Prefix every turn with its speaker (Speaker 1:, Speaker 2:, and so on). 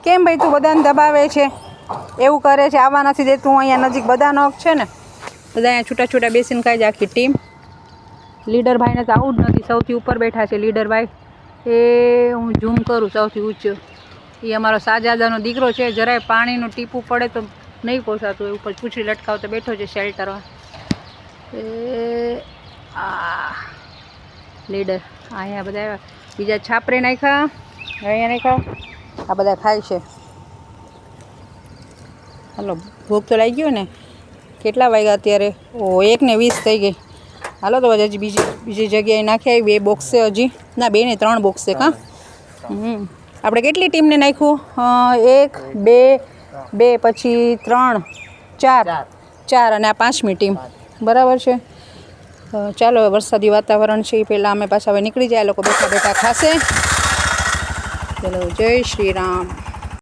Speaker 1: કેમ ભાઈ તું બધાને દબાવે છે, એવું કરે છે, આવવા નથી દેતું અહીંયા નજીક બધા નોક છે ને, બધા અહીંયા છૂટા છૂટા બેસીને ખાઈ જાય આખી ટીમ. લીડર ભાઈને તો આવું જ નથી, સૌથી ઉપર બેઠા છે લીડર ભાઈ. એ હું ઝૂમ કરું સૌથી ઊંચો, એ અમારો શાહજાદાનો દીકરો છે. જરાય પાણીનું ટીપું પડે તો નહીં પહોંચાતું, એ ઉપર પૂંછડી લટકાવતો બેઠો છે શેલ્ટરમાં. એ આ લીડર અહીંયા બધા બીજા છાપરે નાખ્યા, અહીંયા નાખ્યા, આ બધા ખાય છે. હાલો ભૂખ તો લાગી ગયો ને. કેટલા વાગ્યા અત્યારે? ઓ 1:20 થઈ ગઈ. હાલો તો હજી બીજી જગ્યાએ નાખ્યા. 2 બોક્સ છે હજી, ના 2 ને 3 બોક્સ છે. કાં આપણે કેટલી ટીમને નાખ્યું? 1 2 2 પછી 3 4 અને આ 5મી ટીમ. બરાબર છે. ચાલો વરસાદી વાતાવરણ છે એ પહેલાં અમે પાછા હવે નીકળી જાય. લોકો બેઠા બેઠા ખાશે. ચલો જય શ્રી રામ.